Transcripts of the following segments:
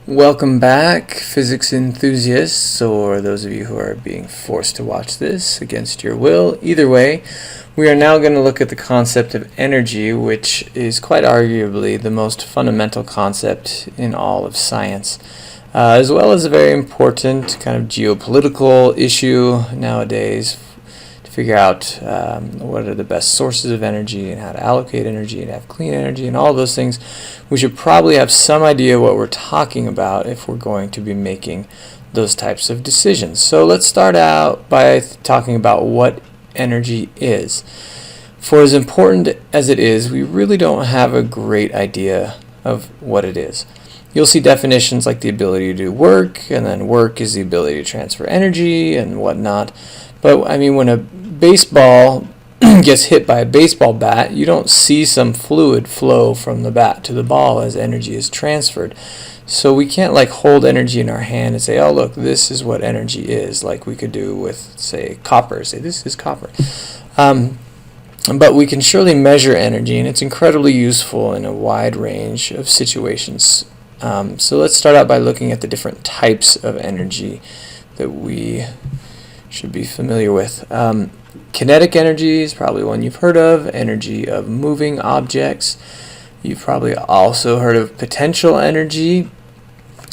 Welcome back, physics enthusiasts, or those of you who are being forced to watch this against your will. Either way, we are now going to look at the concept of energy, which is quite arguably the most fundamental concept in all of science, as well as a very important kind of geopolitical issue nowadays to figure out what are the best sources of energy and how to allocate energy and have clean energy and all those things. We should probably have some idea what we're talking about if we're going to be making those types of decisions. So let's start out by talking about what energy is. For as important as it is, we really don't have a great idea of what it is. You'll see definitions like the ability to do work, and then work is the ability to transfer energy and whatnot. But I mean, when a baseball gets hit by a baseball bat, you don't see some fluid flow from the bat to the ball as energy is transferred. So we can't hold energy in our hand and say, oh look, this is what energy is, like we could do with, say, copper. Say this is copper. But we can surely measure energy, and it's incredibly useful in a wide range of situations. So let's start out by looking at the different types of energy that we should be familiar with. Kinetic energy is probably one you've heard of, energy of moving objects. You've probably also heard of potential energy,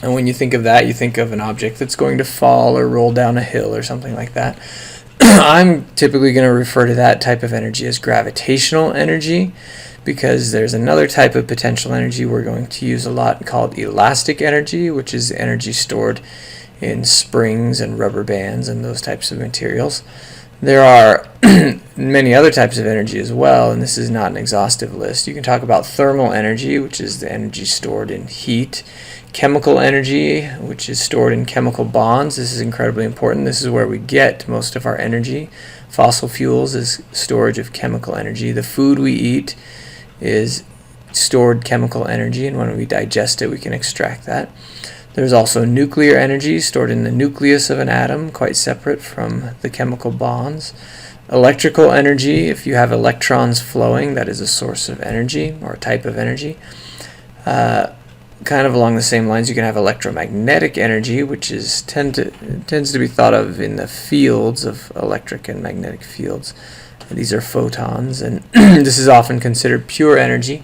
and when you think of that, you think of an object that's going to fall or roll down a hill or something like that. I'm typically going to refer to that type of energy as gravitational energy, because there's another type of potential energy we're going to use a lot called elastic energy, which is energy stored in springs and rubber bands and those types of materials. There are many other types of energy as well, and this is not an exhaustive list. You can talk about thermal energy, which is the energy stored in heat. Chemical energy, which is stored in chemical bonds. This is incredibly important. This is where we get most of our energy. Fossil fuels is storage of chemical energy. The food we eat is stored chemical energy, and when we digest it, we can extract that. There's also nuclear energy stored in the nucleus of an atom, quite separate from the chemical bonds. Electrical energy, if you have electrons flowing, that is a source of energy or a type of energy. Kind of along the same lines, you can have electromagnetic energy, which tends to be thought of in the fields of electric and magnetic fields. These are photons, and this is often considered pure energy.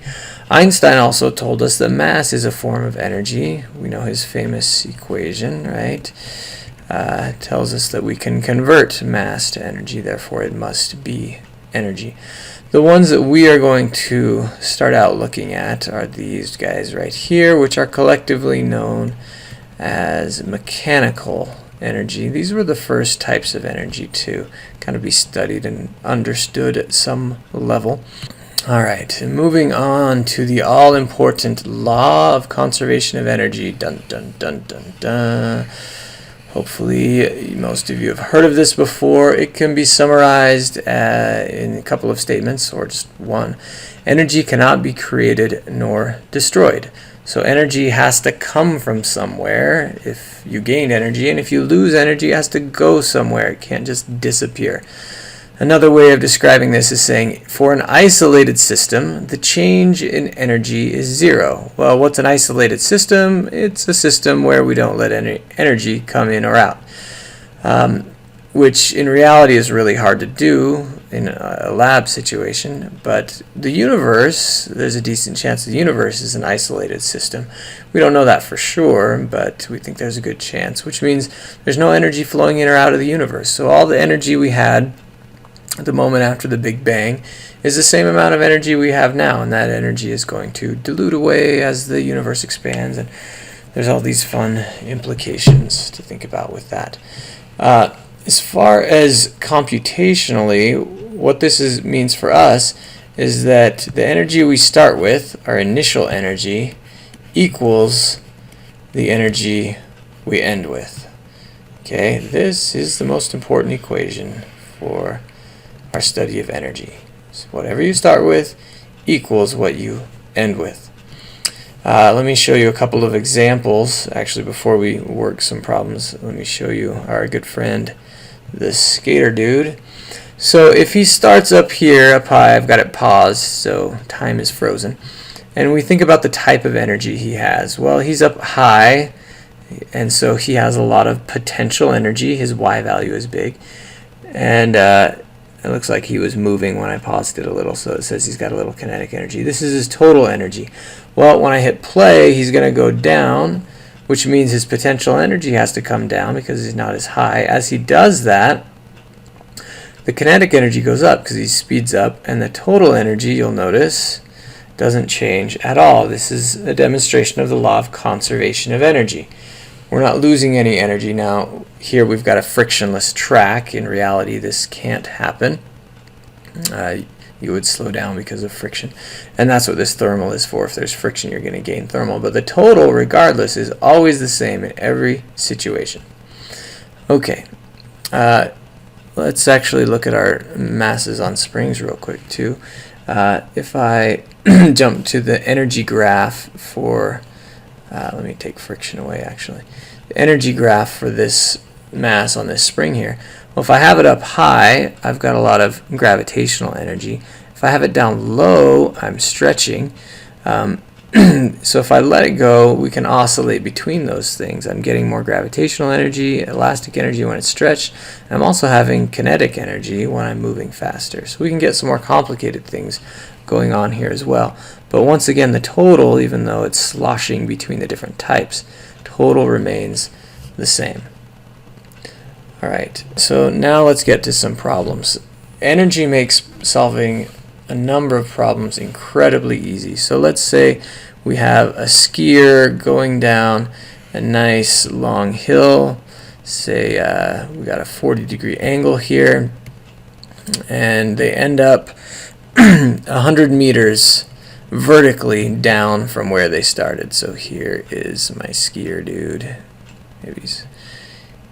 Einstein also told us that mass is a form of energy. We know his famous equation, right? Tells us that we can convert mass to energy, therefore it must be energy. The ones that we are going to start out looking at are these guys right here, which are collectively known as mechanical energy. These were the first types of energy to kind of be studied and understood at some level. Alright, moving on to the all-important law of conservation of energy. Dun dun dun dun dun. Hopefully most of you have heard of this before. It can be summarized in a couple of statements, or just one. Energy cannot be created nor destroyed. So energy has to come from somewhere if you gain energy, and if you lose energy, it has to go somewhere. It can't just disappear. Another way of describing this is saying, for an isolated system, the change in energy is zero. Well, what's an isolated system? It's a system where we don't let any energy come in or out, which in reality is really hard to do in a lab situation. But the universe, there's a decent chance the universe is an isolated system. We don't know that for sure, but we think there's a good chance, which means there's no energy flowing in or out of the universe. So all the energy we had at the moment after the Big Bang is the same amount of energy we have now, and that energy is going to dilute away as the universe expands, and there's all these fun implications to think about with that. As far as computationally, what this means for us is that the energy we start with, our initial energy, equals the energy we end with. Okay, this is the most important equation for our study of energy. So whatever you start with equals what you end with. Let me show you a couple of examples. Actually, before we work some problems, let me show you our good friend, the skater dude. So if he starts up here, up high, I've got it paused, so time is frozen. And we think about the type of energy he has. Well, he's up high, and so he has a lot of potential energy. His Y value is big, and it looks like he was moving when I paused it a little, so it says he's got a little kinetic energy. This is his total energy. Well, when I hit play, he's going to go down, which means his potential energy has to come down because he's not as high. As he does that, the kinetic energy goes up because he speeds up, and the total energy, you'll notice, doesn't change at all. This is a demonstration of the law of conservation of energy. We're not losing any energy now. Here we've got a frictionless track. In reality, this can't happen. You would slow down because of friction. And that's what this thermal is for. If there's friction, you're going to gain thermal. But the total, regardless, is always the same in every situation. Okay. Let's actually look at our masses on springs real quick, too. If I jump to the energy graph for... let me take friction away, actually. The energy graph for this mass on this spring here. Well, if I have it up high, I've got a lot of gravitational energy. If I have it down low, I'm stretching. So if I let it go, we can oscillate between those things. I'm getting more gravitational energy, elastic energy when it's stretched. And I'm also having kinetic energy when I'm moving faster. So we can get some more complicated things going on here as well. But once again, the total, even though it's sloshing between the different types, total remains the same. Alright, so now let's get to some problems. Energy makes solving a number of problems incredibly easy. So let's say we have a skier going down a nice long hill. Say we got a 40-degree angle here, and they end up 100 meters vertically down from where they started. So here is my skier dude. Maybe he's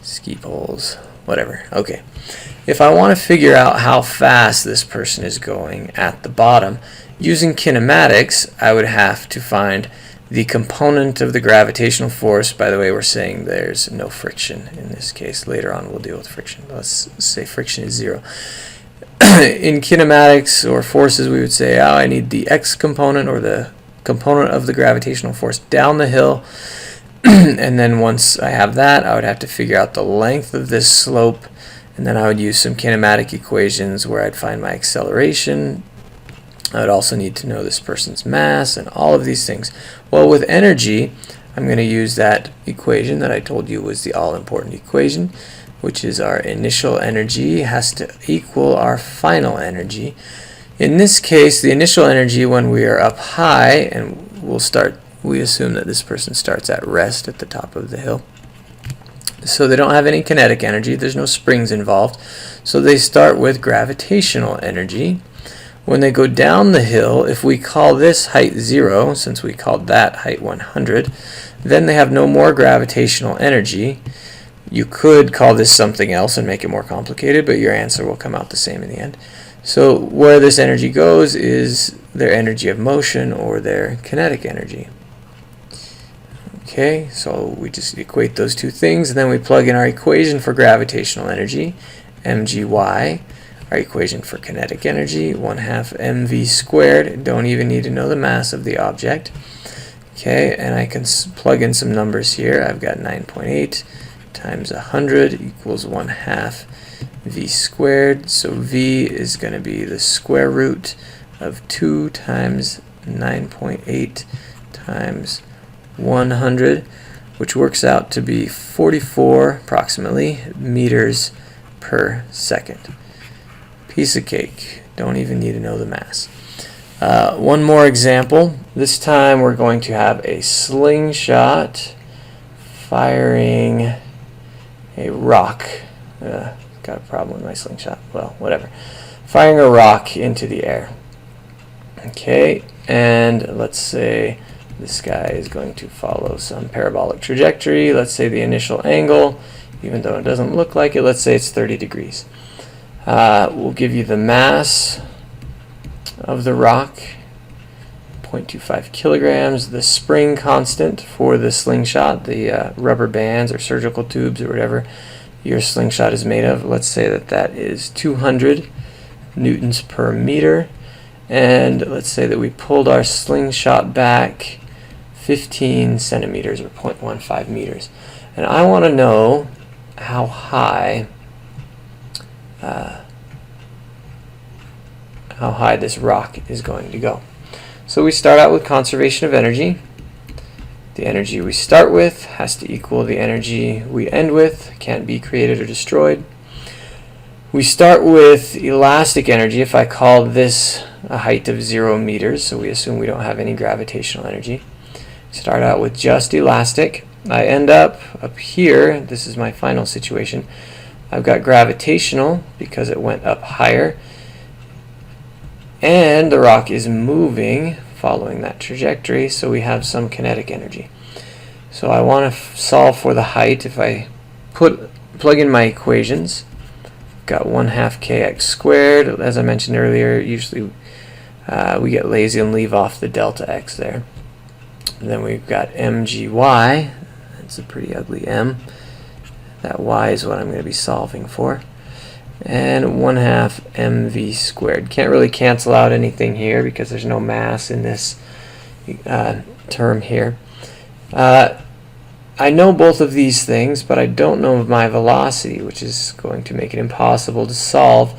ski poles, whatever. Okay. If I want to figure out how fast this person is going at the bottom, using kinematics, I would have to find the component of the gravitational force. By the way, we're saying there's no friction in this case. Later on we'll deal with friction. Let's say friction is 0. In kinematics or forces, we would say, oh, I need the x component, or the component of the gravitational force down the hill. And then once I have that, I would have to figure out the length of this slope, and then I would use some kinematic equations where I'd find my acceleration. I would also need to know this person's mass and all of these things. Well, with energy, I'm going to use that equation that I told you was the all-important equation, which is our initial energy has to equal our final energy. In this case, the initial energy when we are up high, and we assume that this person starts at rest at the top of the hill. So they don't have any kinetic energy, there's no springs involved. So they start with gravitational energy. When they go down the hill, if we call this height 0, since we called that height 100, then they have no more gravitational energy. You could call this something else and make it more complicated, but your answer will come out the same in the end. So where this energy goes is their energy of motion, or their kinetic energy. Okay, so we just equate those two things, and then we plug in our equation for gravitational energy, mgy, our equation for kinetic energy, 1/2 mv squared. Don't even need to know the mass of the object. Okay, and I can plug in some numbers here. I've got 9.8 times 100 equals 1/2 v squared. So v is going to be the square root of 2 times 9.8 times 100, which works out to be 44 approximately meters per second. Piece of cake. Don't even need to know the mass. One more example. This time we're going to have a slingshot firing a rock. Got a problem with my slingshot. Well, whatever. Firing a rock into the air. Okay, and let's say this guy is going to follow some parabolic trajectory. Let's say the initial angle, even though it doesn't look like it, let's say it's 30 degrees. We'll give you the mass of the rock, 0.25 kilograms, the spring constant for the slingshot, the rubber bands or surgical tubes or whatever your slingshot is made of. Let's say that that is 200 newtons per meter. And let's say that we pulled our slingshot back 15 centimeters or 0.15 meters. And I want to know how high this rock is going to go. So we start out with conservation of energy. The energy we start with has to equal the energy we end with, can't be created or destroyed. We start with elastic energy. If I call this a height of 0 meters, so we assume we don't have any gravitational energy. Start out with just elastic. I end up here, this is my final situation. I've got gravitational because it went up higher, and the rock is moving following that trajectory, so we have some kinetic energy. So I want to solve for the height. If I plug in my equations, I've got 1/2 kx squared. As I mentioned earlier, usually we get lazy and leave off the delta x there. And then we've got mgy. That's a pretty ugly m. That y is what I'm going to be solving for. And 1/2 mv squared. Can't really cancel out anything here because there's no mass in this term here. I know both of these things, but I don't know my velocity, which is going to make it impossible to solve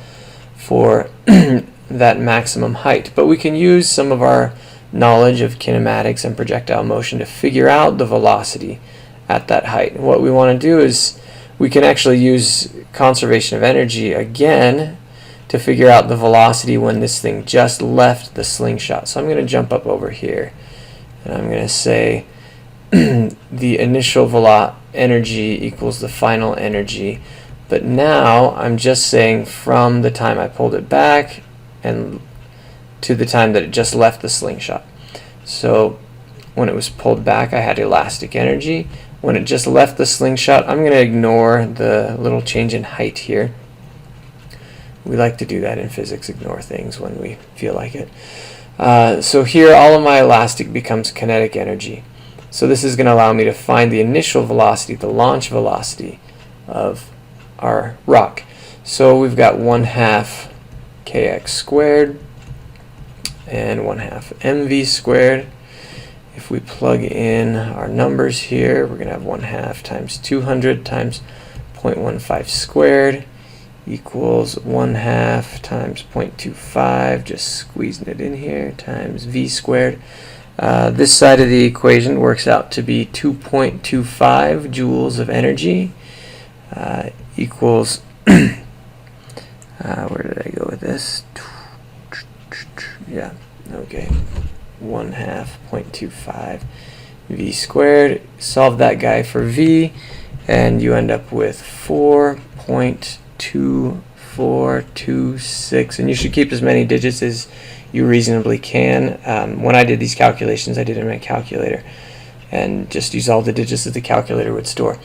for that maximum height. But we can use some of our knowledge of kinematics and projectile motion to figure out the velocity at that height. And what we want to do is we can actually use conservation of energy again to figure out the velocity when this thing just left the slingshot. So I'm going to jump up over here and I'm going to say the initial energy equals the final energy, but now I'm just saying from the time I pulled it back and to the time that it just left the slingshot. So when it was pulled back, I had elastic energy. When it just left the slingshot, I'm going to ignore the little change in height here. We like to do that in physics, ignore things when we feel like it. So here all of my elastic becomes kinetic energy. So this is going to allow me to find the initial velocity, the launch velocity of our rock. So we've got 1/2 kx squared and 1/2 mv squared. If we plug in our numbers here, we're going to have 1/2 times 200 times 0.15 squared equals 1/2 times 0.25, just squeezing it in here, times v squared. This side of the equation works out to be 2.25 joules of energy equals, where did I go with this? Yeah, okay. 1/2 0.25 v squared. Solve that guy for v and you end up with 4.2426, and you should keep as many digits as you reasonably can. When I did these calculations, I did it in my calculator and just use all the digits that the calculator would store.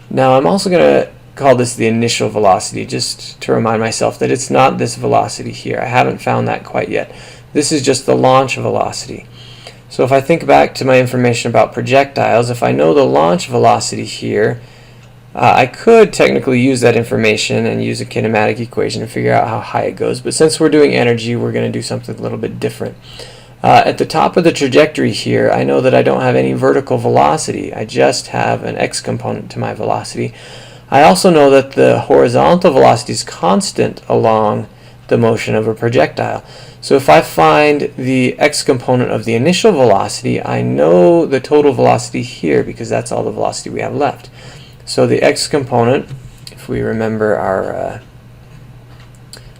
Now I'm also going to call this the initial velocity, just to remind myself that it's not this velocity here. I haven't found that quite yet. This is just the launch velocity. So if I think back to my information about projectiles, if I know the launch velocity here, I could technically use that information and use a kinematic equation to figure out how high it goes. But since we're doing energy, we're going to do something a little bit different. At the top of the trajectory here, I know that I don't have any vertical velocity. I just have an x component to my velocity. I also know that the horizontal velocity is constant along the motion of a projectile. So if I find the x component of the initial velocity, I know the total velocity here because that's all the velocity we have left. So the x component, if we remember our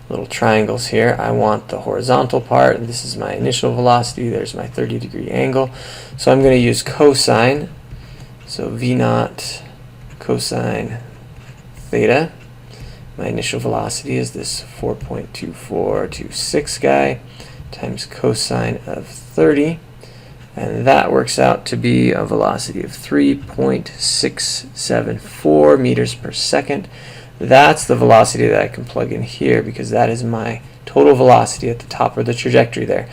little triangles here, I want the horizontal part. This is my initial velocity. There's my 30-degree angle. So I'm going to use cosine. So v naught cosine theta. My initial velocity is this 4.2426 guy times cosine of 30. And that works out to be a velocity of 3.674 meters per second. That's the velocity that I can plug in here because that is my total velocity at the top of the trajectory there.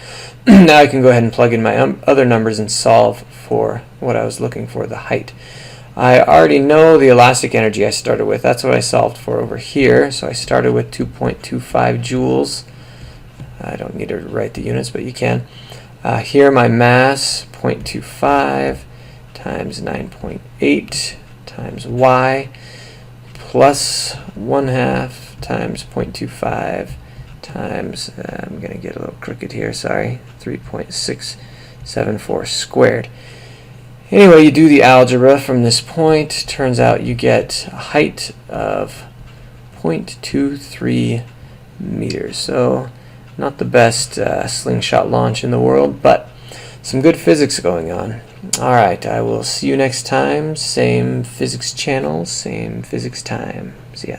Now I can go ahead and plug in my other numbers and solve for what I was looking for, the height. I already know the elastic energy I started with. That's what I solved for over here. So I started with 2.25 joules. I don't need to write the units, but you can. Here my mass, 0.25 times 9.8 times y plus 1/2 times 0.25 times, I'm going to get a little crooked here, sorry, 3.674 squared. Anyway, you do the algebra from this point. Turns out you get a height of 0.23 meters. So not the best slingshot launch in the world, but some good physics going on. Alright, I will see you next time. Same physics channel, same physics time. See ya.